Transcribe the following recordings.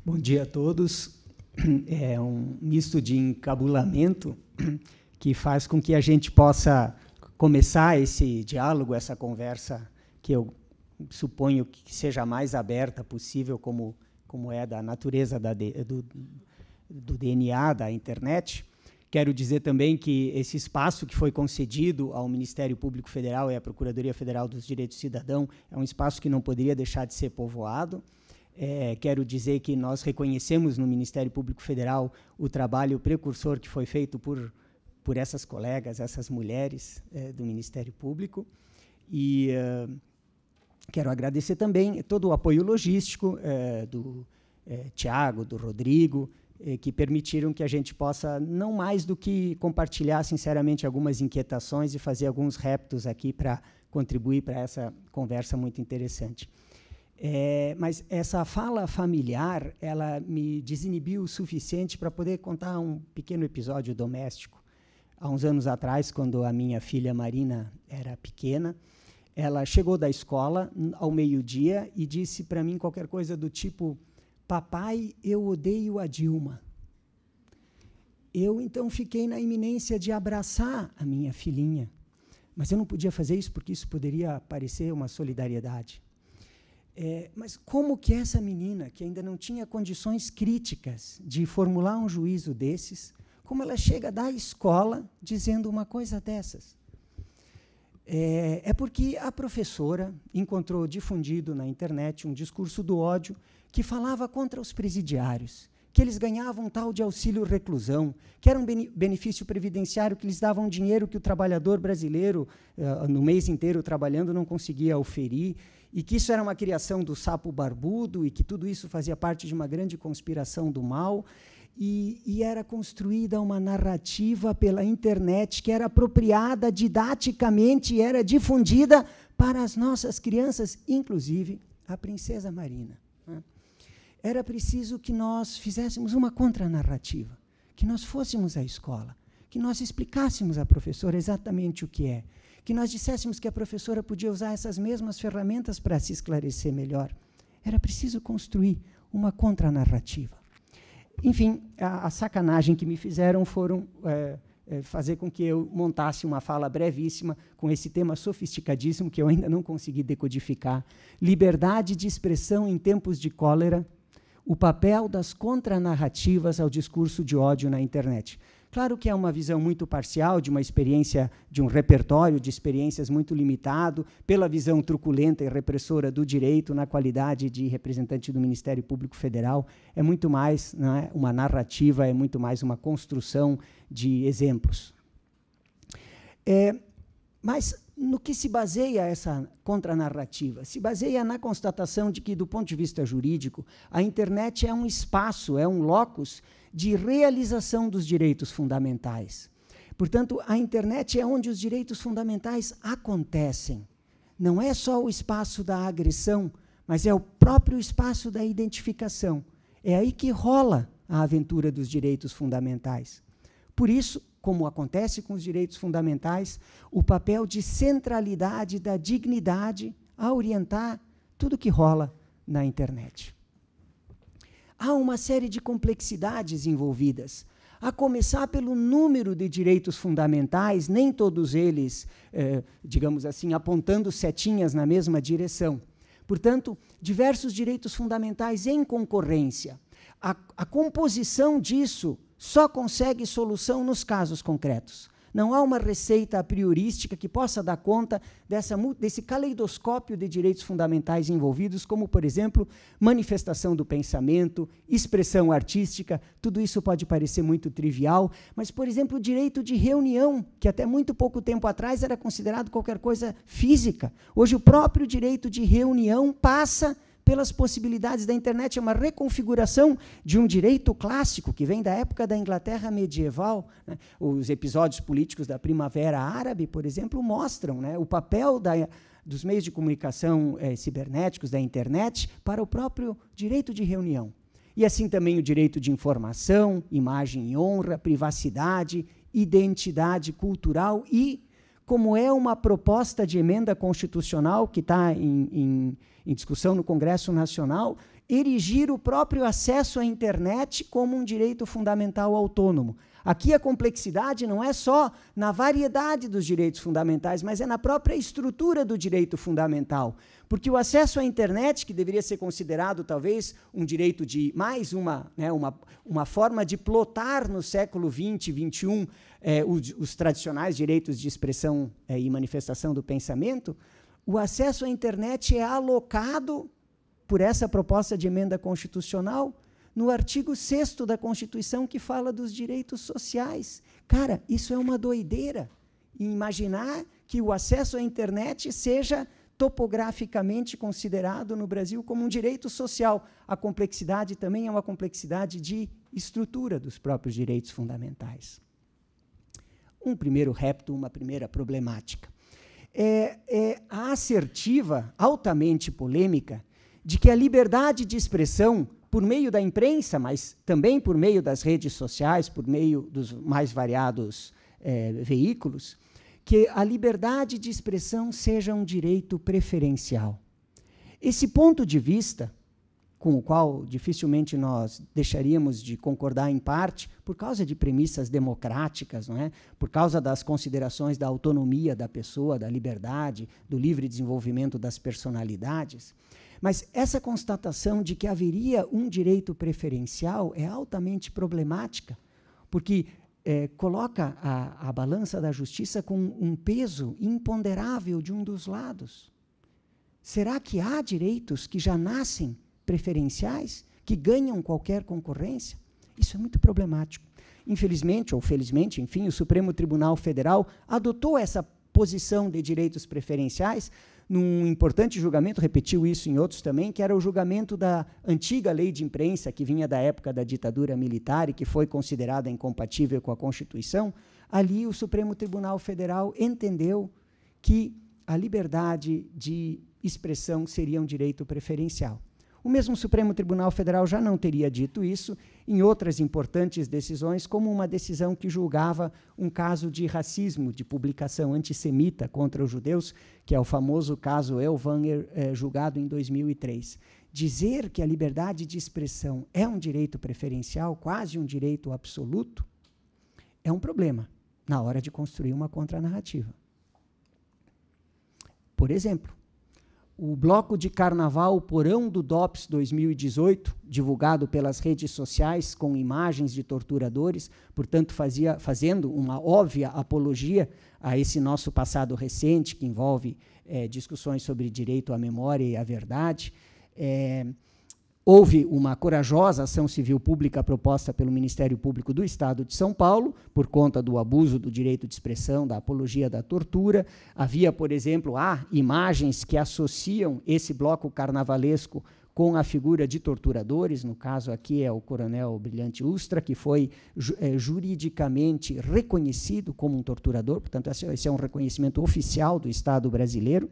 Bom dia a todos. É um misto de encabulamento que faz com que a gente possa começar esse diálogo, essa conversa, que eu suponho que seja a mais aberta possível, como é da natureza do DNA da internet. Quero dizer também que esse espaço que foi concedido ao Ministério Público Federal e à Procuradoria Federal dos Direitos do Cidadão é um espaço que não poderia deixar de ser povoado. Quero dizer que nós reconhecemos no Ministério Público Federal o trabalho precursor que foi feito por essas colegas, essas mulheres do Ministério Público. E quero agradecer também todo o apoio logístico do Tiago, do Rodrigo, que permitiram que a gente possa, não mais do que compartilhar, sinceramente, algumas inquietações e fazer alguns reptos aqui para contribuir para essa conversa muito interessante. Mas essa fala familiar, ela me desinibiu o suficiente para poder contar um pequeno episódio doméstico. Há uns anos atrás, quando a minha filha Marina era pequena, ela chegou da escola ao meio-dia e disse para mim qualquer coisa do tipo: papai, eu odeio a Dilma. Eu, então, fiquei na iminência de abraçar a minha filhinha, mas eu não podia fazer isso porque isso poderia parecer uma solidariedade. Mas como que essa menina, que ainda não tinha condições críticas de formular um juízo desses, como ela chega da escola dizendo uma coisa dessas? Porque a professora encontrou difundido na internet um discurso do ódio que falava contra os presidiários, que eles ganhavam tal de auxílio reclusão, que era um benefício previdenciário que lhes davam dinheiro que o trabalhador brasileiro, no mês inteiro trabalhando, não conseguia oferir, e que isso era uma criação do sapo barbudo, e que tudo isso fazia parte de uma grande conspiração do mal, e era construída uma narrativa pela internet que era apropriada didaticamente e era difundida para as nossas crianças, inclusive a princesa Marina. Era preciso que nós fizéssemos uma contranarrativa, que nós fôssemos à escola, que nós explicássemos à professora exatamente o que é, que nós disséssemos que a professora podia usar essas mesmas ferramentas para se esclarecer melhor. Era preciso construir uma contranarrativa. Enfim, a sacanagem que me fizeram foram fazer com que eu montasse uma fala brevíssima com esse tema sofisticadíssimo que eu ainda não consegui decodificar: liberdade de expressão em tempos de cólera, o papel das contranarrativas ao discurso de ódio na internet. Claro que é uma visão muito parcial de uma experiência, de um repertório de experiências muito limitado, pela visão truculenta e repressora do direito na qualidade de representante do Ministério Público Federal. É muito mais, não é, uma narrativa, é muito mais uma construção de exemplos. Mas no que se baseia essa contranarrativa? Se baseia na constatação de que, do ponto de vista jurídico, a internet é um espaço, é um locus de realização dos direitos fundamentais. Portanto, a internet é onde os direitos fundamentais acontecem. Não é só o espaço da agressão, mas é o próprio espaço da identificação. É aí que rola a aventura dos direitos fundamentais. Por isso, como acontece com os direitos fundamentais, o papel de centralidade da dignidade a orientar tudo que rola na internet. Há uma série de complexidades envolvidas, a começar pelo número de direitos fundamentais, nem todos eles, digamos assim, apontando setinhas na mesma direção. Portanto, diversos direitos fundamentais em concorrência. A composição disso só consegue solução nos casos concretos. Não há uma receita a priorística que possa dar conta desse caleidoscópio de direitos fundamentais envolvidos, como, por exemplo, manifestação do pensamento, expressão artística. Tudo isso pode parecer muito trivial, mas, por exemplo, o direito de reunião, que até muito pouco tempo atrás era considerado qualquer coisa física. Hoje, o próprio direito de reunião passa pelas possibilidades da internet. É uma reconfiguração de um direito clássico que vem da época da Inglaterra medieval, né? Os episódios políticos da Primavera Árabe, por exemplo, mostram, né, o papel dos meios de comunicação cibernéticos, da internet, para o próprio direito de reunião. E assim também o direito de informação, imagem e honra, privacidade, identidade cultural e, como é uma proposta de emenda constitucional que está em discussão no Congresso Nacional, erigir o próprio acesso à internet como um direito fundamental autônomo. Aqui a complexidade não é só na variedade dos direitos fundamentais, mas é na própria estrutura do direito fundamental. Porque o acesso à internet, que deveria ser considerado talvez um direito de mais uma forma de plotar no século XX, XXI, os tradicionais direitos de expressão e manifestação do pensamento, o acesso à internet é alocado por essa proposta de emenda constitucional no artigo 6º da Constituição, que fala dos direitos sociais. Cara, isso é uma doideira. Imaginar que o acesso à internet seja topograficamente considerado no Brasil como um direito social. A complexidade também é uma complexidade de estrutura dos próprios direitos fundamentais. Um primeiro repto, uma primeira problemática. A assertiva, altamente polêmica, de que a liberdade de expressão, por meio da imprensa, mas também por meio das redes sociais, por meio dos mais variados veículos, que a liberdade de expressão seja um direito preferencial. Esse ponto de vista, com o qual dificilmente nós deixaríamos de concordar em parte, por causa de premissas democráticas, não é? Por causa das considerações da autonomia da pessoa, da liberdade, do livre desenvolvimento das personalidades, mas essa constatação de que haveria um direito preferencial é altamente problemática, porque coloca a balança da justiça com um peso imponderável de um dos lados. Será que há direitos que já nascem preferenciais, que ganham qualquer concorrência? Isso é muito problemático. Infelizmente, ou felizmente, enfim, o Supremo Tribunal Federal adotou essa posição de direitos preferenciais num importante julgamento, repetiu isso em outros também, que era o julgamento da antiga lei de imprensa, que vinha da época da ditadura militar e que foi considerada incompatível com a Constituição. Ali o Supremo Tribunal Federal entendeu que a liberdade de expressão seria um direito preferencial. O mesmo Supremo Tribunal Federal já não teria dito isso em outras importantes decisões, como uma decisão que julgava um caso de racismo, de publicação antissemita contra os judeus, que é o famoso caso Ellwanger, julgado em 2003. Dizer que a liberdade de expressão é um direito preferencial, quase um direito absoluto, é um problema na hora de construir uma contranarrativa. Por exemplo, o bloco de carnaval Porão do DOPS 2018, divulgado pelas redes sociais com imagens de torturadores, portanto, fazendo uma óbvia apologia a esse nosso passado recente, que envolve discussões sobre direito à memória e à verdade. Houve uma corajosa ação civil pública proposta pelo Ministério Público do Estado de São Paulo, por conta do abuso do direito de expressão, da apologia da tortura. Havia, por exemplo, imagens que associam esse bloco carnavalesco com a figura de torturadores, no caso aqui é o coronel Brilhante Ustra, que foi juridicamente reconhecido como um torturador, portanto, esse é um reconhecimento oficial do Estado brasileiro.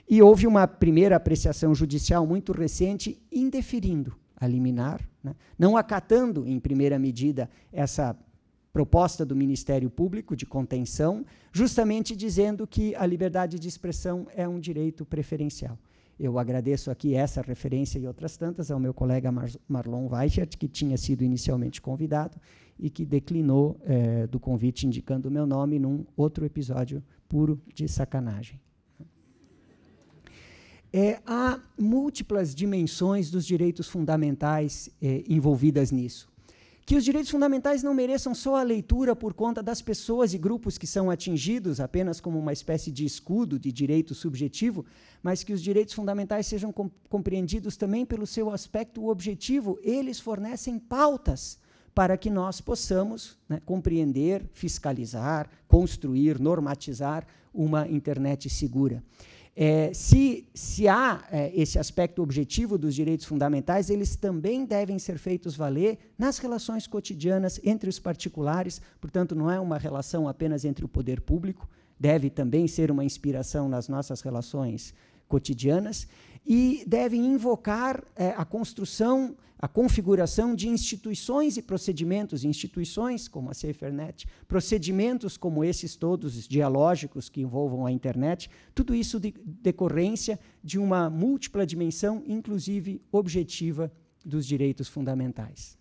E houve uma primeira apreciação judicial muito recente indeferindo a liminar, né, não acatando, em primeira medida, essa proposta do Ministério Público de contenção, justamente dizendo que a liberdade de expressão é um direito preferencial. Eu agradeço aqui essa referência e outras tantas ao meu colega Marlon Weichert, que tinha sido inicialmente convidado e que declinou do convite indicando o meu nome num outro episódio puro de sacanagem. Há múltiplas dimensões dos direitos fundamentais envolvidas nisso. Que os direitos fundamentais não mereçam só a leitura por conta das pessoas e grupos que são atingidos apenas como uma espécie de escudo de direito subjetivo, mas que os direitos fundamentais sejam compreendidos também pelo seu aspecto objetivo. Eles fornecem pautas para que nós possamos, né, compreender, fiscalizar, construir, normatizar uma internet segura. Se há esse aspecto objetivo dos direitos fundamentais, eles também devem ser feitos valer nas relações cotidianas entre os particulares, portanto, não é uma relação apenas entre o poder público, deve também ser uma inspiração nas nossas relações cotidianas, e devem invocar a construção, a configuração de instituições e procedimentos, instituições como a SaferNet, procedimentos como esses todos dialógicos que envolvam a internet, tudo isso de decorrência de uma múltipla dimensão, inclusive objetiva dos direitos fundamentais.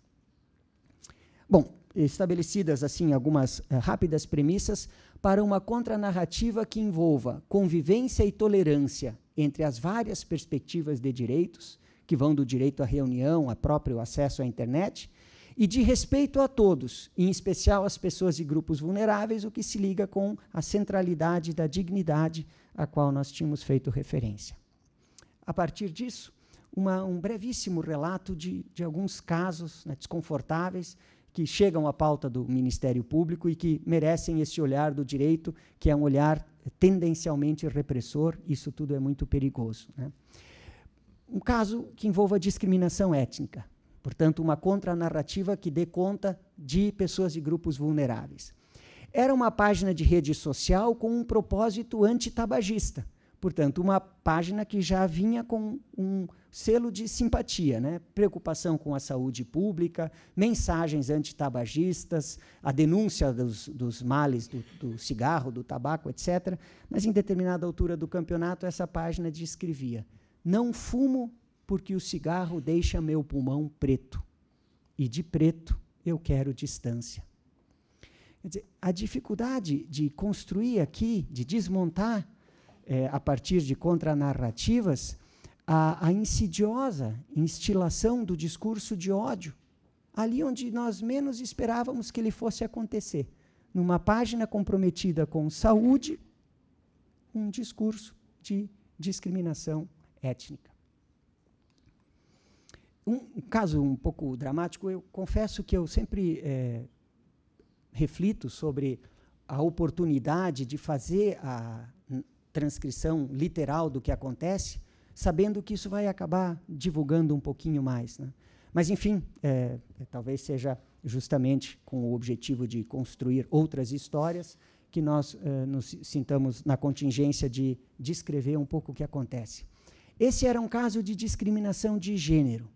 Bom, estabelecidas assim algumas rápidas premissas para uma contranarrativa que envolva convivência e tolerância entre as várias perspectivas de direitos, que vão do direito à reunião, a próprio acesso à internet, e de respeito a todos, em especial às pessoas e grupos vulneráveis, o que se liga com a centralidade da dignidade a qual nós tínhamos feito referência. A partir disso, um brevíssimo relato de alguns casos, né, desconfortáveis, que chegam à pauta do Ministério Público e que merecem esse olhar do direito, que é um olhar tendencialmente repressor. Isso tudo é muito perigoso, né? Um caso que envolva discriminação étnica, portanto, uma contranarrativa que dê conta de pessoas e grupos vulneráveis. Era uma página de rede social com um propósito antitabagista, portanto, uma página que já vinha com um selo de simpatia, né? Preocupação com a saúde pública, mensagens antitabagistas, a denúncia dos males do cigarro, do tabaco, etc. Mas, em determinada altura do campeonato, essa página descrevia: não fumo porque o cigarro deixa meu pulmão preto, e de preto eu quero distância. Quer dizer, a dificuldade de construir aqui, de desmontar, a partir de contranarrativas, a insidiosa instilação do discurso de ódio, ali onde nós menos esperávamos que ele fosse acontecer. Numa página comprometida com saúde, um discurso de discriminação étnica. Um caso um pouco dramático, eu confesso que eu sempre reflito sobre a oportunidade de fazer a transcrição literal do que acontece, sabendo que isso vai acabar divulgando um pouquinho mais, né? Mas, enfim, talvez seja justamente com o objetivo de construir outras histórias que nós nos sintamos na contingência de descrever um pouco o que acontece. Esse era um caso de discriminação de gênero.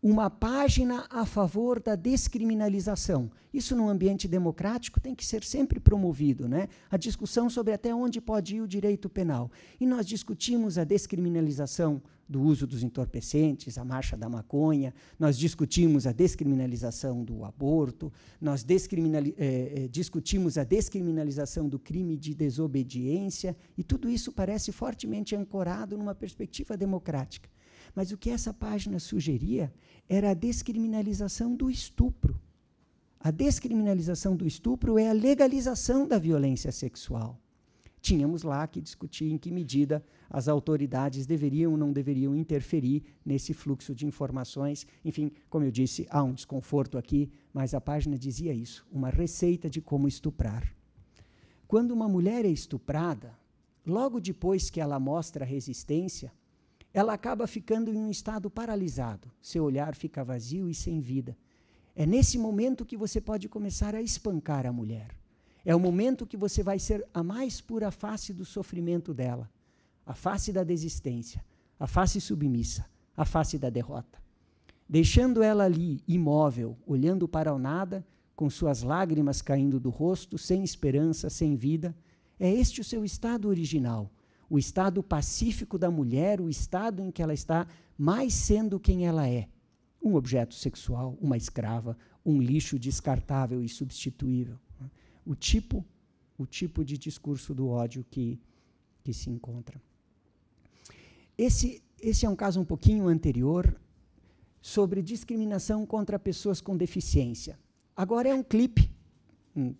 Uma página a favor da descriminalização. Isso, num ambiente democrático, tem que ser sempre promovido, né? A discussão sobre até onde pode ir o direito penal. E nós discutimos a descriminalização do uso dos entorpecentes, a marcha da maconha, nós discutimos a descriminalização do aborto, nós discutimos a descriminalização do crime de desobediência, e tudo isso parece fortemente ancorado numa perspectiva democrática. Mas o que essa página sugeria era a descriminalização do estupro. A descriminalização do estupro é a legalização da violência sexual. Tínhamos lá que discutir em que medida as autoridades deveriam ou não deveriam interferir nesse fluxo de informações. Enfim, como eu disse, há um desconforto aqui, mas a página dizia isso, uma receita de como estuprar. Quando uma mulher é estuprada, logo depois que ela mostra resistência, ela acaba ficando em um estado paralisado. Seu olhar fica vazio e sem vida. É nesse momento que você pode começar a espancar a mulher. É o momento que você vai ser a mais pura face do sofrimento dela, a face da desistência, a face submissa, a face da derrota. Deixando ela ali, imóvel, olhando para o nada, com suas lágrimas caindo do rosto, sem esperança, sem vida, é este o seu estado original, o estado pacífico da mulher, o estado em que ela está mais sendo quem ela é. Um objeto sexual, uma escrava, um lixo descartável e substituível. O tipo de discurso do ódio que se encontra. Esse é um caso um pouquinho anterior, sobre discriminação contra pessoas com deficiência. Agora é um clipe,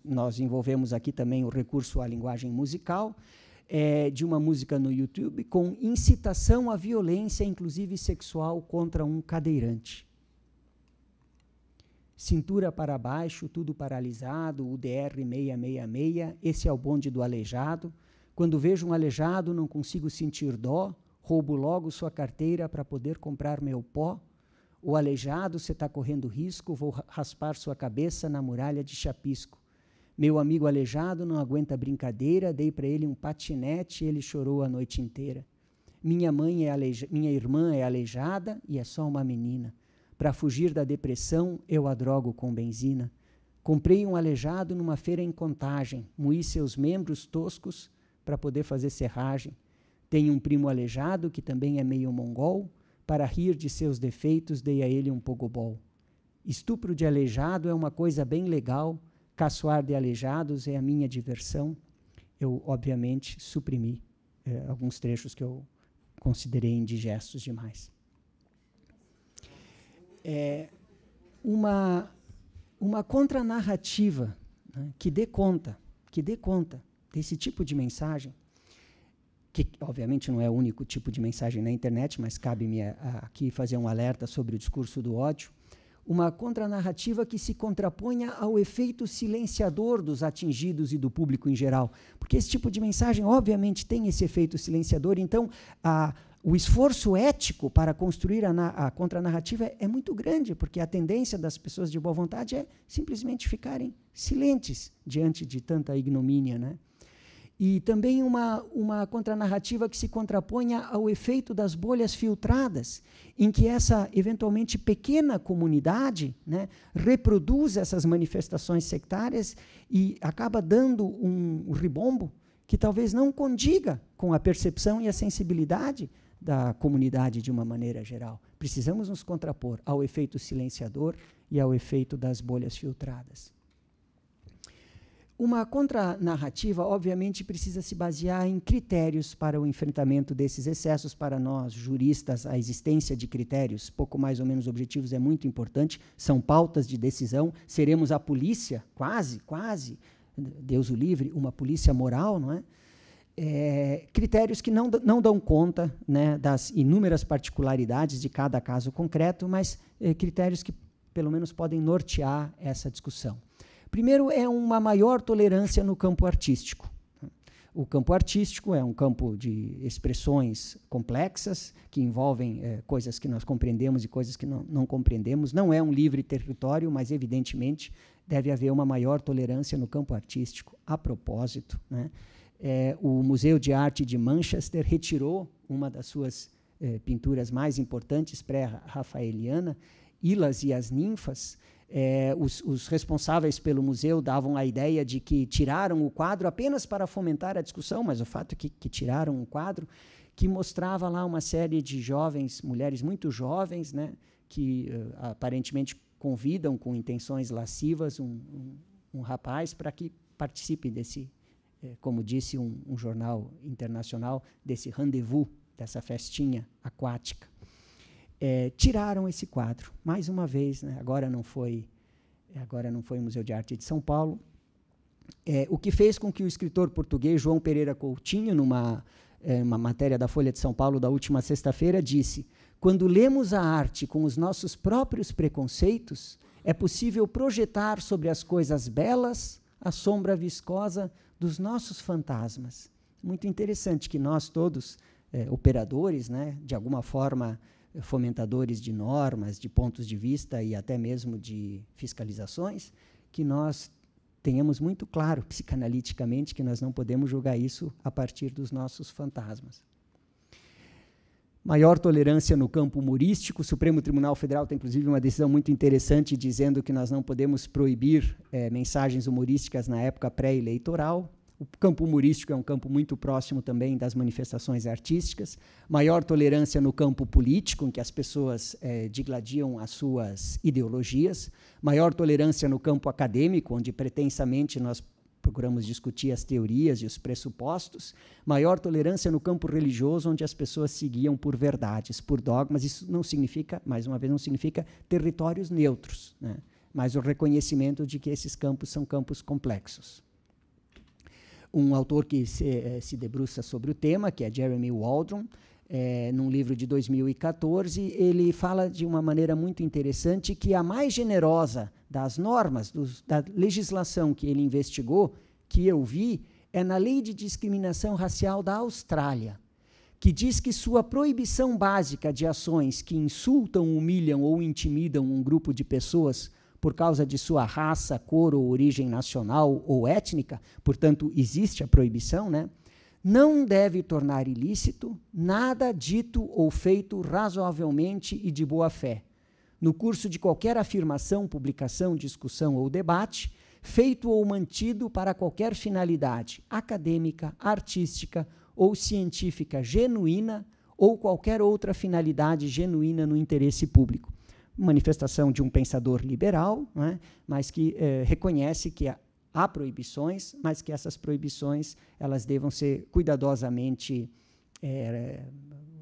nós envolvemos aqui também o recurso à linguagem musical, de uma música no YouTube com incitação à violência, inclusive sexual, contra um cadeirante. Cintura para baixo, tudo paralisado, UDR 666, esse é o bonde do aleijado. Quando vejo um aleijado, não consigo sentir dó, roubo logo sua carteira para poder comprar meu pó. O aleijado, você está correndo risco, vou raspar sua cabeça na muralha de chapisco. Meu amigo aleijado não aguenta brincadeira, dei para ele um patinete e ele chorou a noite inteira. Minha irmã é aleijada e é só uma menina. Para fugir da depressão, eu a drogo com benzina. Comprei um aleijado numa feira em Contagem, moí seus membros toscos para poder fazer serragem. Tenho um primo aleijado que também é meio mongol, para rir de seus defeitos, dei a ele um pogobol. Estupro de aleijado é uma coisa bem legal, caçoar de aleijados é a minha diversão. Eu, obviamente, suprimi alguns trechos que eu considerei indigestos demais. Uma contranarrativa, né, que dê conta desse tipo de mensagem, que obviamente não é o único tipo de mensagem na internet, mas cabe-me aqui fazer um alerta sobre o discurso do ódio, uma contranarrativa que se contraponha ao efeito silenciador dos atingidos e do público em geral, porque esse tipo de mensagem obviamente tem esse efeito silenciador, então o esforço ético para construir a contranarrativa é muito grande, porque a tendência das pessoas de boa vontade é simplesmente ficarem silentes diante de tanta ignomínia, né? E também uma contranarrativa que se contraponha ao efeito das bolhas filtradas, em que essa, eventualmente, pequena comunidade, né, reproduz essas manifestações sectárias e acaba dando um ribombo que talvez não condiga com a percepção e a sensibilidade da comunidade de uma maneira geral. Precisamos nos contrapor ao efeito silenciador e ao efeito das bolhas filtradas. Uma contranarrativa, obviamente, precisa se basear em critérios para o enfrentamento desses excessos. Para nós, juristas, a existência de critérios pouco mais ou menos objetivos é muito importante, são pautas de decisão, seremos a polícia, quase, Deus o livre, uma polícia moral, não é? Critérios que não dão conta, né, das inúmeras particularidades de cada caso concreto, mas critérios que, pelo menos, podem nortear essa discussão. Primeiro, é uma maior tolerância no campo artístico. O campo artístico é um campo de expressões complexas, que envolvem coisas que nós compreendemos e coisas que não compreendemos. Não é um livre território, mas, evidentemente, deve haver uma maior tolerância no campo artístico. A propósito, né, o Museu de Arte de Manchester retirou uma das suas pinturas mais importantes, pré-rafaeliana, Ilas e as Ninfas. Os responsáveis pelo museu davam a ideia de que tiraram o quadro apenas para fomentar a discussão, mas o fato é que tiraram um quadro que mostrava lá uma série de jovens, mulheres muito jovens, né, que aparentemente convidam com intenções lascivas um rapaz para que participe desse, como disse um jornal internacional, desse rendezvous, dessa festinha aquática. Tiraram esse quadro, mais uma vez, né, agora não foi o Museu de Arte de São Paulo, o que fez com que o escritor português João Pereira Coutinho, numa matéria da Folha de São Paulo da última sexta-feira, disse: quando lemos a arte com os nossos próprios preconceitos, é possível projetar sobre as coisas belas a sombra viscosa dos nossos fantasmas. Muito interessante que nós todos, operadores, né, de alguma forma, fomentadores de normas, de pontos de vista e até mesmo de fiscalizações, que nós tenhamos muito claro, psicanaliticamente, que nós não podemos julgar isso a partir dos nossos fantasmas. Maior tolerância no campo humorístico. O Supremo Tribunal Federal tem, inclusive, uma decisão muito interessante dizendo que nós não podemos proibir mensagens humorísticas na época pré-eleitoral. O campo humorístico é um campo muito próximo também das manifestações artísticas. Maior tolerância no campo político, em que as pessoas digladiam as suas ideologias. Maior tolerância no campo acadêmico, onde pretensamente nós procuramos discutir as teorias e os pressupostos. Maior tolerância no campo religioso, onde as pessoas seguiam por verdades, por dogmas. Isso não significa, mais uma vez, não significa territórios neutros, né? Mas o reconhecimento de que esses campos são campos complexos. Um autor que se debruça sobre o tema, que é Jeremy Waldron, num livro de 2014, ele fala de uma maneira muito interessante que a mais generosa das normas, da legislação que ele investigou, que eu vi, é na Lei de Discriminação Racial da Austrália, que diz que sua proibição básica de ações que insultam, humilham ou intimidam um grupo de pessoas por causa de sua raça, cor ou origem nacional ou étnica, portanto, existe a proibição, né? Não deve tornar ilícito nada dito ou feito razoavelmente e de boa fé, no curso de qualquer afirmação, publicação, discussão ou debate, feito ou mantido para qualquer finalidade acadêmica, artística ou científica genuína ou qualquer outra finalidade genuína no interesse público. Manifestação de um pensador liberal, né, mas que reconhece que há proibições, mas que essas proibições elas devam ser cuidadosamente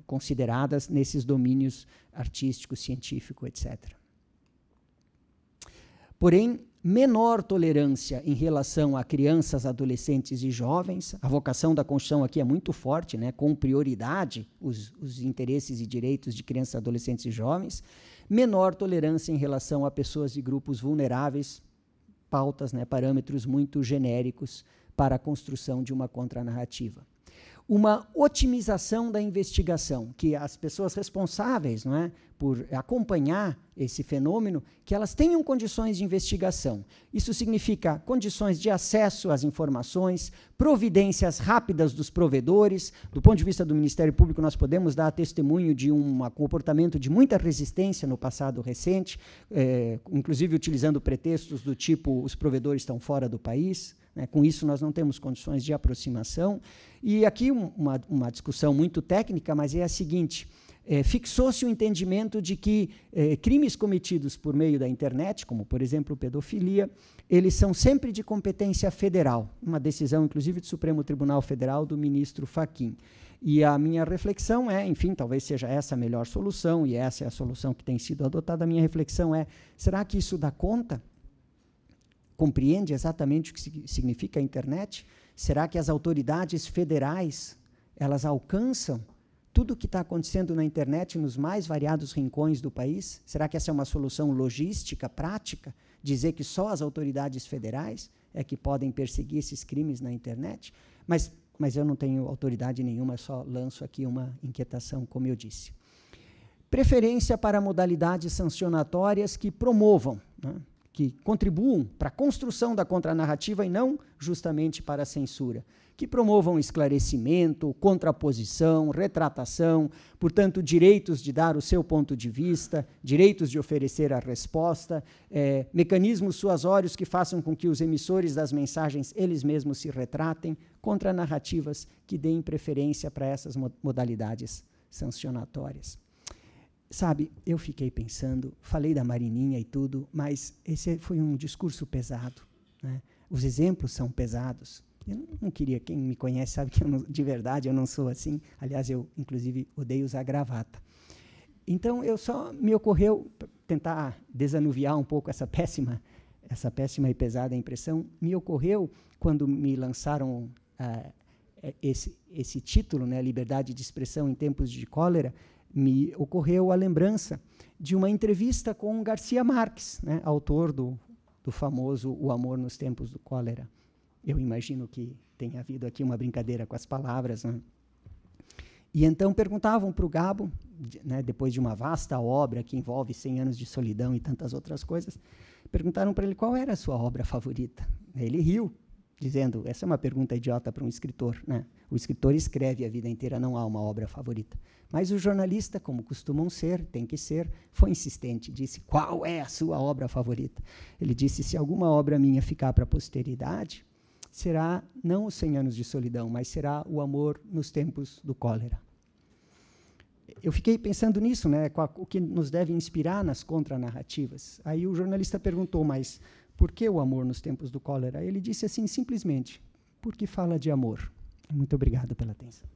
consideradas nesses domínios artístico, científico, etc. Porém, menor tolerância em relação a crianças, adolescentes e jovens. A vocação da Constituição aqui é muito forte, né, com prioridade os interesses e direitos de crianças, adolescentes e jovens. Menor tolerância em relação a pessoas e grupos vulneráveis, pautas, né, parâmetros muito genéricos para a construção de uma contranarrativa. Uma otimização da investigação, que as pessoas responsáveis, não é, por acompanhar esse fenômeno, que elas tenham condições de investigação. Isso significa condições de acesso às informações, providências rápidas dos provedores. Do ponto de vista do Ministério Público, nós podemos dar testemunho de um comportamento de muita resistência no passado recente, inclusive utilizando pretextos do tipo os provedores estão fora do país. Né, com isso, nós não temos condições de aproximação. E aqui uma discussão muito técnica, mas é a seguinte: fixou-se o entendimento de que crimes cometidos por meio da internet, como, por exemplo, pedofilia, eles são sempre de competência federal. Uma decisão, inclusive, do Supremo Tribunal Federal, do ministro Fachin. E a minha reflexão é, enfim, talvez seja essa a melhor solução, e essa é a solução que tem sido adotada. A minha reflexão é, será que isso dá conta? Compreende exatamente o que significa a internet? Será que as autoridades federais, elas alcançam tudo o que está acontecendo na internet nos mais variados rincões do país? Será que essa é uma solução logística, prática? Dizer que só as autoridades federais é que podem perseguir esses crimes na internet? Mas eu não tenho autoridade nenhuma, só lanço aqui uma inquietação, como eu disse. Preferência para modalidades sancionatórias que promovam, né, que contribuam para a construção da contranarrativa e não justamente para a censura, que promovam esclarecimento, contraposição, retratação, portanto, direitos de dar o seu ponto de vista, direitos de oferecer a resposta, mecanismos suasórios que façam com que os emissores das mensagens eles mesmos se retratem, contranarrativas que deem preferência para essas modalidades sancionatórias. Sabe, eu fiquei pensando, falei da Marininha e tudo, mas esse foi um discurso pesado, né? Os exemplos são pesados. Eu não queria, quem me conhece sabe que de verdade eu não sou assim. Aliás, eu, inclusive, odeio usar gravata. Então, me ocorreu tentar desanuviar um pouco essa péssima e pesada impressão. Me ocorreu, quando me lançaram esse título, né, Liberdade de Expressão em Tempos de Cólera, me ocorreu a lembrança de uma entrevista com Garcia Marques, né, autor do famoso O Amor nos Tempos do Cólera. Eu imagino que tenha havido aqui uma brincadeira com as palavras, né? E então perguntavam para o Gabo, né, depois de uma vasta obra que envolve 100 anos de solidão e tantas outras coisas, perguntaram para ele qual era a sua obra favorita. Ele riu, dizendo, essa é uma pergunta idiota para um escritor, né? O escritor escreve a vida inteira, não há uma obra favorita. Mas o jornalista, como costumam ser, tem que ser, foi insistente, disse, qual é a sua obra favorita? Ele disse, se alguma obra minha ficar para a posteridade, será não os 100 anos de solidão, mas será O Amor nos Tempos do Cólera. Eu fiquei pensando nisso, né, o que nos deve inspirar nas contranarrativas. Aí o jornalista perguntou, mas por que O Amor nos Tempos do Cólera? Ele disse assim, simplesmente, porque fala de amor. Muito obrigado pela atenção.